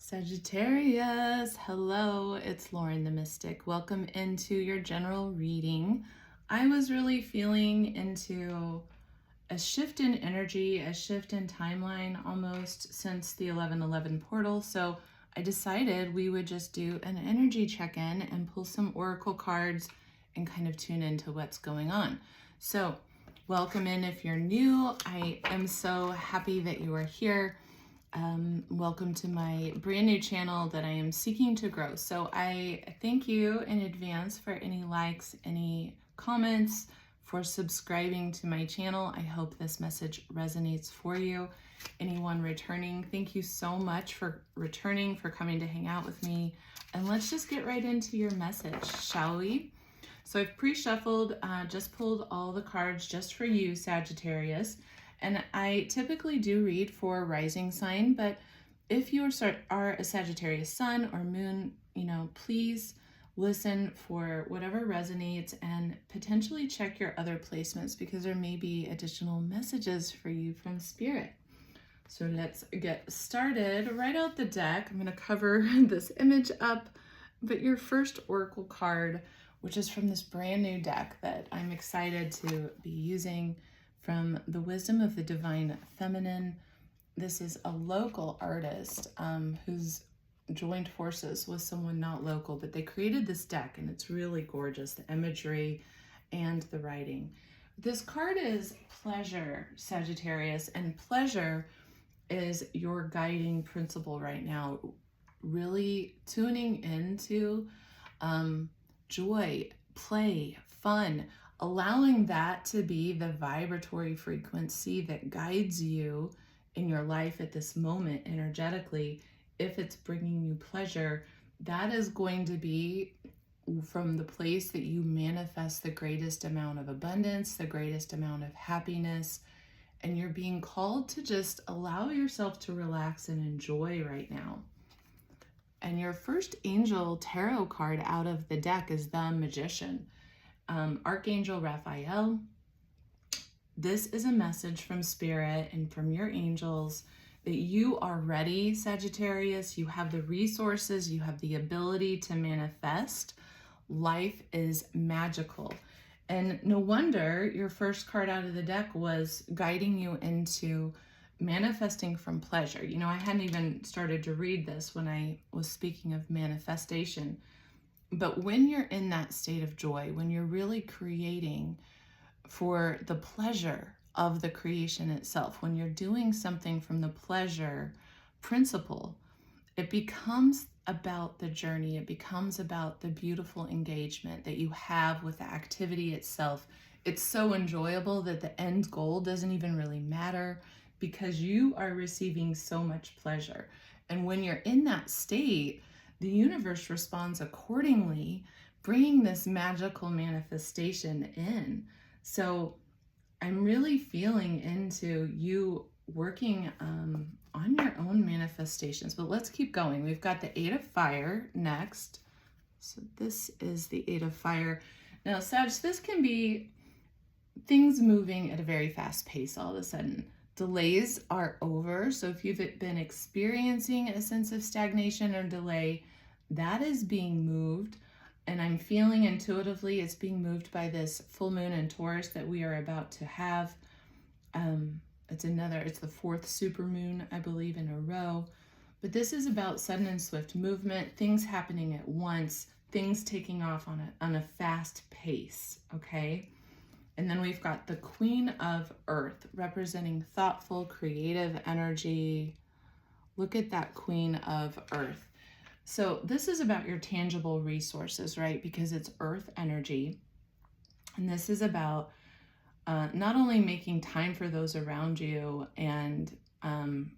Sagittarius, hello, it's Lauren the Mystic. Welcome into your general reading. I was really feeling into a shift in energy, a shift in timeline almost since the 11/11 portal. So I decided we would just do an energy check-in and pull some oracle cards and kind of tune into what's going on. So welcome in if you're new. I am so happy that you are here. Welcome to my brand new channel that I am seeking to grow. So I thank you in advance for any likes, any comments, for subscribing to my channel. I hope this message resonates for you. Anyone returning, thank you so much for returning, for coming to hang out with me. And let's just get right into your message, shall we? So I've pre-shuffled, just pulled all the cards just for you, Sagittarius. And I typically do read for rising sign, but if you are a Sagittarius sun or moon, please listen for whatever resonates and potentially check your other placements because there may be additional messages for you from Spirit. So let's get started. Right out the deck, I'm going to cover this image up, but your first oracle card, which is from this brand new deck that I'm excited to be using, from the Wisdom of the Divine Feminine. This is a local artist who's joined forces with someone not local, but they created this deck and it's really gorgeous, the imagery and the writing. This card is pleasure, Sagittarius, and pleasure is your guiding principle right now, really tuning into joy, play, fun, allowing that to be the vibratory frequency that guides you in your life at this moment energetically. If it's bringing you pleasure, that is going to be from the place that you manifest the greatest amount of abundance, the greatest amount of happiness, and you're being called to just allow yourself to relax and enjoy right now. And your first angel tarot card out of the deck is the Magician. Archangel Raphael. This is a message from Spirit and from your angels that you are ready, Sagittarius. You have the resources, you have the ability to manifest. Life is magical. And no wonder your first card out of the deck was guiding you into manifesting from pleasure. I hadn't even started to read this when I was speaking of manifestation. But when you're in that state of joy, when you're really creating for the pleasure of the creation itself, when you're doing something from the pleasure principle, it becomes about the journey. It becomes about the beautiful engagement that you have with the activity itself. It's so enjoyable that the end goal doesn't even really matter because you are receiving so much pleasure. And when you're in that state, the universe responds accordingly, bringing this magical manifestation in. So I'm really feeling into you working on your own manifestations. But let's keep going. We've got the Eight of Fire next. So this is the Eight of Fire. Now, Sag, this can be things moving at a very fast pace all of a sudden. Delays are over. So if you've been experiencing a sense of stagnation or delay, that is being moved. And I'm feeling intuitively it's being moved by this full moon in Taurus that we are about to have. It's the fourth supermoon, I believe, in a row. But this is about sudden and swift movement, things happening at once, things taking off on a fast pace, okay? And then we've got the Queen of Earth representing thoughtful, creative energy. Look at that Queen of Earth. So this is about your tangible resources, right? Because it's earth energy. And this is about not only making time for those around you and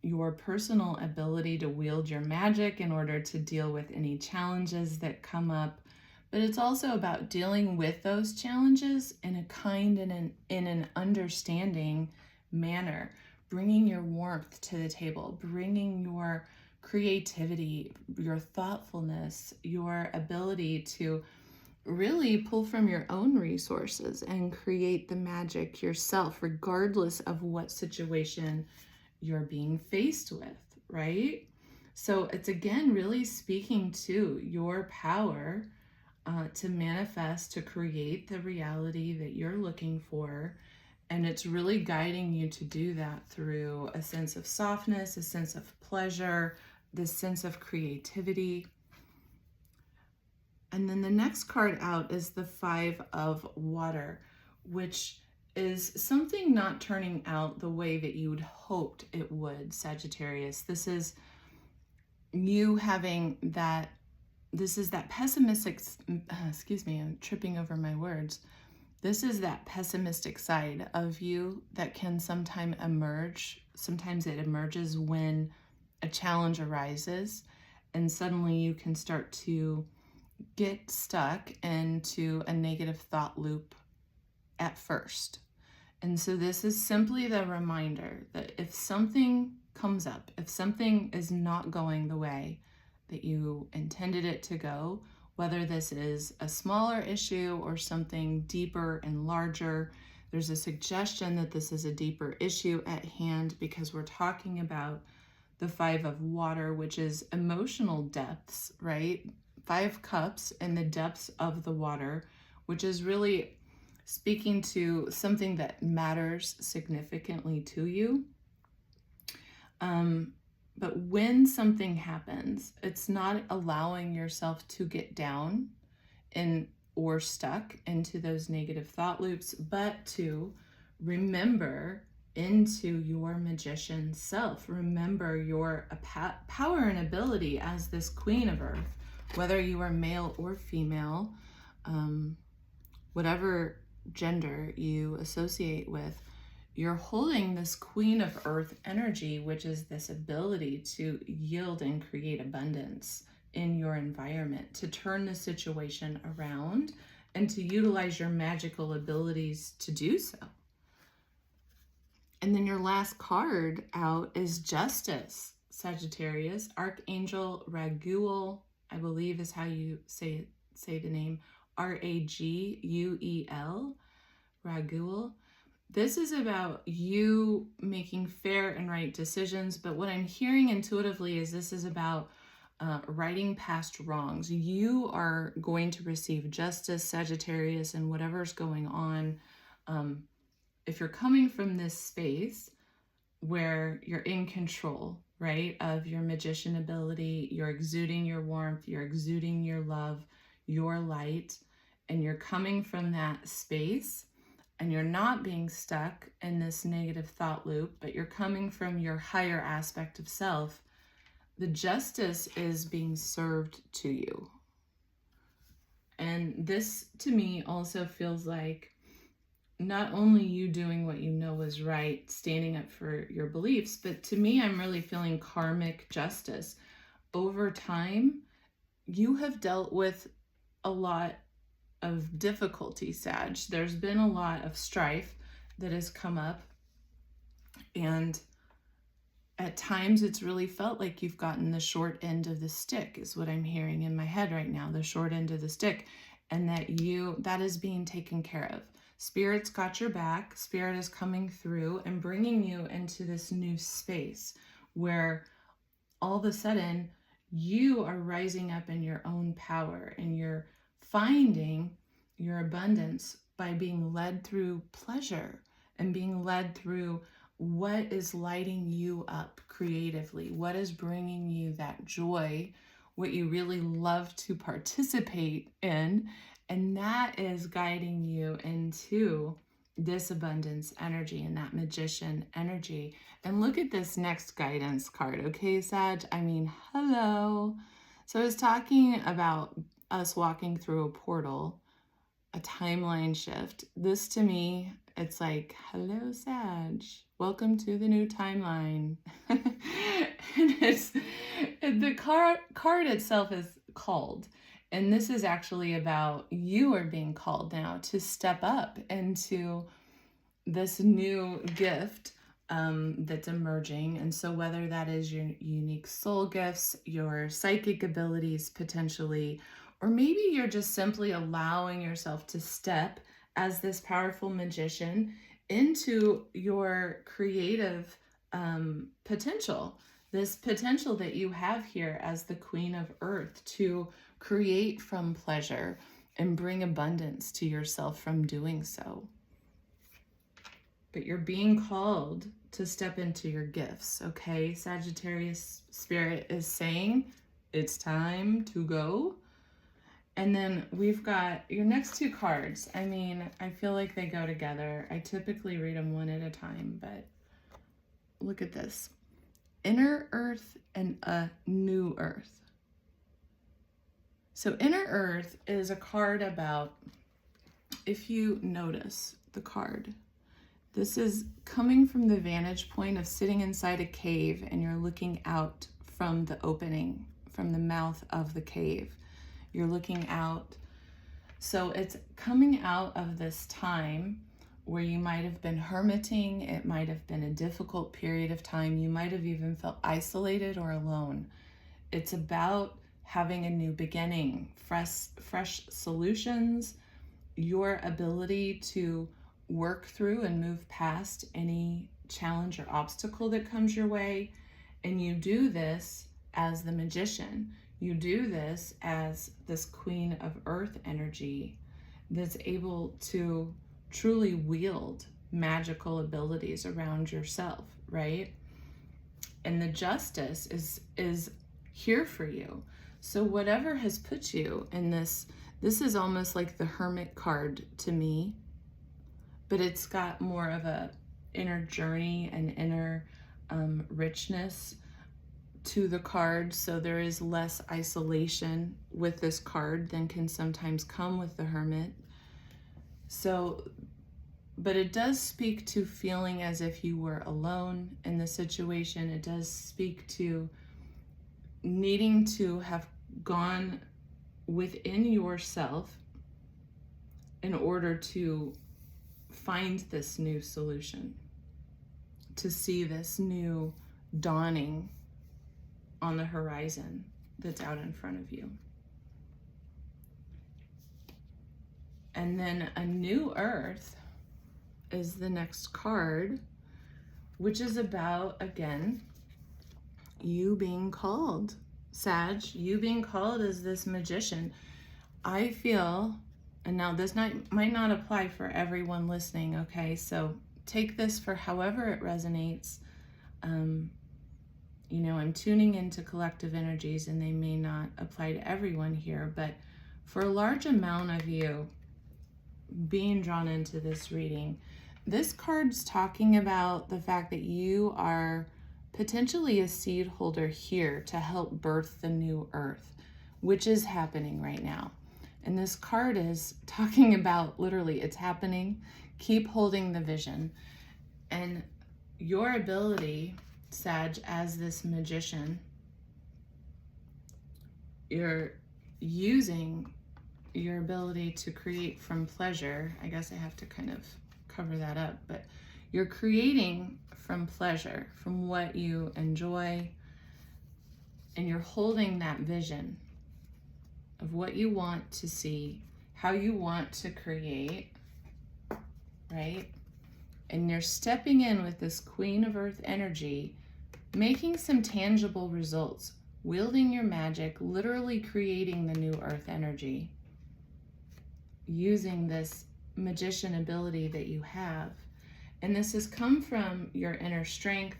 your personal ability to wield your magic in order to deal with any challenges that come up, but it's also about dealing with those challenges in a kind and in an understanding manner, bringing your warmth to the table, bringing your creativity, your thoughtfulness, your ability to really pull from your own resources and create the magic yourself, regardless of what situation you're being faced with, right? So it's again really speaking to your power to manifest, to create the reality that you're looking for. And it's really guiding you to do that through a sense of softness, a sense of pleasure, this sense of creativity. And then the next card out is the Five of Water, which is something not turning out the way that you'd hoped it would, Sagittarius. This is you having that, this is that pessimistic, excuse me, I'm tripping over my words. This is that pessimistic side of you that can sometimes emerge. Sometimes it emerges when a challenge arises, and suddenly you can start to get stuck into a negative thought loop at first. And so this is simply the reminder that if something comes up, if something is not going the way that you intended it to go, whether this is a smaller issue or something deeper and larger, there's a suggestion that this is a deeper issue at hand because we're talking about the Five of Water, which is emotional depths, right? 5 cups in the depths of the water, which is really speaking to something that matters significantly to you. But when something happens, it's not allowing yourself to get down or stuck into those negative thought loops, but to remember into your magician self. Remember your power and ability as this Queen of Earth, whether you are male or female, whatever gender you associate with. You're holding this Queen of Earth energy, which is this ability to yield and create abundance in your environment, to turn the situation around and to utilize your magical abilities to do so. And then your last card out is Justice, Sagittarius. Archangel Raguel, I believe is how you say the name, Raguel, Raguel. This is about you making fair and right decisions, but what I'm hearing intuitively is this is about righting past wrongs. You are going to receive justice, Sagittarius, and whatever's going on. If you're coming from this space where you're in control, right, of your magician ability, you're exuding your warmth, you're exuding your love, your light, and you're coming from that space, and you're not being stuck in this negative thought loop, but you're coming from your higher aspect of self, the justice is being served to you. And this, to me, also feels like not only you doing what you know is right, standing up for your beliefs, but to me, I'm really feeling karmic justice. Over time, you have dealt with a lot of difficulty, Sag. There's been a lot of strife that has come up, and at times it's really felt like you've gotten the short end of the stick, is what I'm hearing in my head right now, the short end of the stick, and that is being taken care of. Spirit's got your back. Spirit is coming through and bringing you into this new space where all of a sudden you are rising up in your own power and you're finding your abundance by being led through pleasure and being led through what is lighting you up creatively, what is bringing you that joy, what you really love to participate in, and that is guiding you into this abundance energy and that magician energy. And look at this next guidance card, okay, Sag? I mean, hello. So I was talking about us walking through a portal, a timeline shift. This to me, it's like, hello, Sag. Welcome to the new timeline. And the card itself is called. And this is actually about you are being called now to step up into this new gift that's emerging. And so whether that is your unique soul gifts, your psychic abilities potentially, or maybe you're just simply allowing yourself to step as this powerful magician into your creative potential. this potential that you have here as the Queen of Earth to create from pleasure and bring abundance to yourself from doing so. But you're being called to step into your gifts, okay? Sagittarius spirit is saying it's time to go. And then we've got your next two cards. I mean, I feel like they go together. I typically read them one at a time, but look at this. Inner Earth and a New Earth. So Inner Earth is a card about, if you notice the card, this is coming from the vantage point of sitting inside a cave and you're looking out from the opening, from the mouth of the cave. You're looking out. So it's coming out of this time where you might have been hermiting. It might have been a difficult period of time. You might have even felt isolated or alone. It's about having a new beginning, fresh solutions, your ability to work through and move past any challenge or obstacle that comes your way. And you do this as the magician. You do this as this Queen of Earth energy that's able to truly wield magical abilities around yourself, right? And the Justice is here for you. So whatever has put you in this is almost like the Hermit card to me, but it's got more of a inner journey and inner richness to the card. So there is less isolation with this card than can sometimes come with the Hermit. So, but it does speak to feeling as if you were alone in the situation. It does speak to needing to have gone within yourself in order to find this new solution, to see this new dawning on the horizon that's out in front of you. And then a New Earth is the next card, which is about, again, you being called, Sag, you being called as this magician. I feel, and now this might not apply for everyone listening, okay? So take this for however it resonates. You know, I'm tuning into collective energies and they may not apply to everyone here, but for a large amount of you being drawn into this reading, this card's talking about the fact that you are potentially a seed holder here to help birth the new earth, which is happening right now. And this card is talking about literally it's happening. Keep holding the vision. And your ability, Sag, as this magician, you're using your ability to create from pleasure. I guess I have to kind of cover that up, but you're creating from pleasure, from what you enjoy, and you're holding that vision of what you want to see, how you want to create, right? And you're stepping in with this Queen of Earth energy, making some tangible results, wielding your magic, literally creating the new earth energy, using this magician ability that you have. And this has come from your inner strength,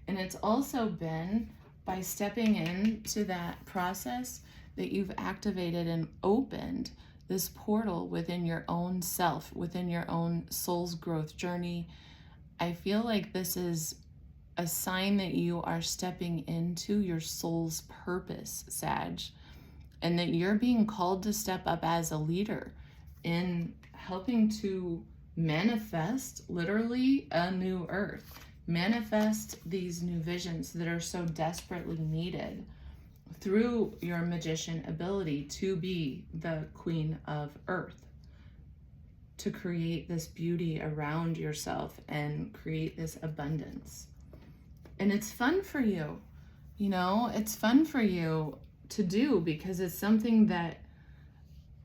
and it's also been by stepping into that process that you've activated and opened this portal within your own self, within your own soul's growth journey. I feel like this is a sign that you are stepping into your soul's purpose, Sag, and that you're being called to step up as a leader in helping to manifest literally a new earth, manifest these new visions that are so desperately needed through your magician ability to be the Queen of Earth, to create this beauty around yourself and create this abundance. And it's fun for you, you know, it's fun for you to do because it's something that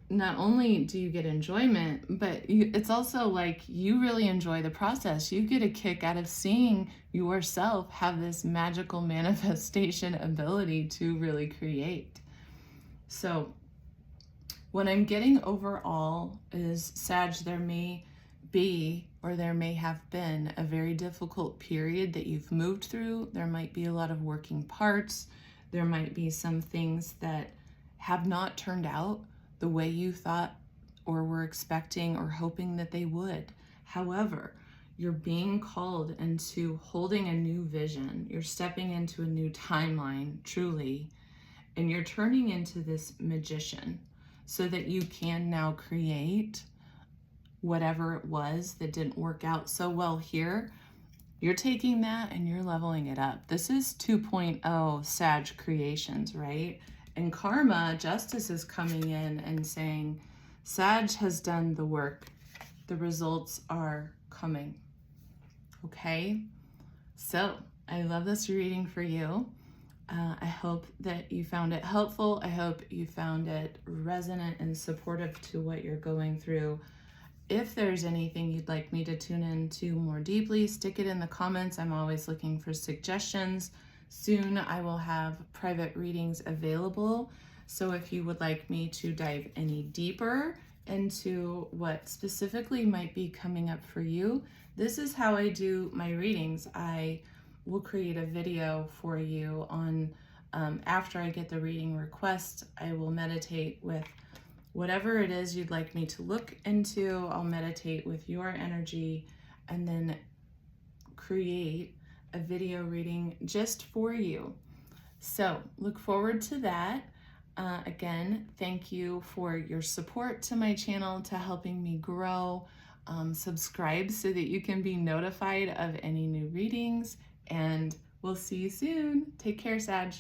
not only do you get enjoyment, but it's also like you really enjoy the process. You get a kick out of seeing yourself have this magical manifestation ability to really create. So what I'm getting overall is, Sag, there may be, or there may have been, a very difficult period that you've moved through. There might be a lot of working parts. There might be some things that have not turned out the way you thought or were expecting or hoping that they would. However, you're being called into holding a new vision. You're stepping into a new timeline, truly, and you're turning into this magician so that you can now create whatever it was that didn't work out so well here. You're taking that and you're leveling it up. This is 2.0 Sag creations, right? And karma, justice, is coming in and saying, Sag has done the work. The results are coming. Okay? So I love this reading for you. I hope that you found it helpful. I hope you found it resonant and supportive to what you're going through. If there's anything you'd like me to tune into more deeply, stick it in the comments. I'm always looking for suggestions. Soon I will have private readings available. So if you would like me to dive any deeper into what specifically might be coming up for you, this is how I do my readings. I will create a video for you on, after I get the reading request, I will meditate with whatever it is you'd like me to look into. I'll meditate with your energy and then create a video reading just for you. So look forward to that. Again, thank you for your support to my channel, to helping me grow. Subscribe so that you can be notified of any new readings, and we'll see you soon. Take care, Sag.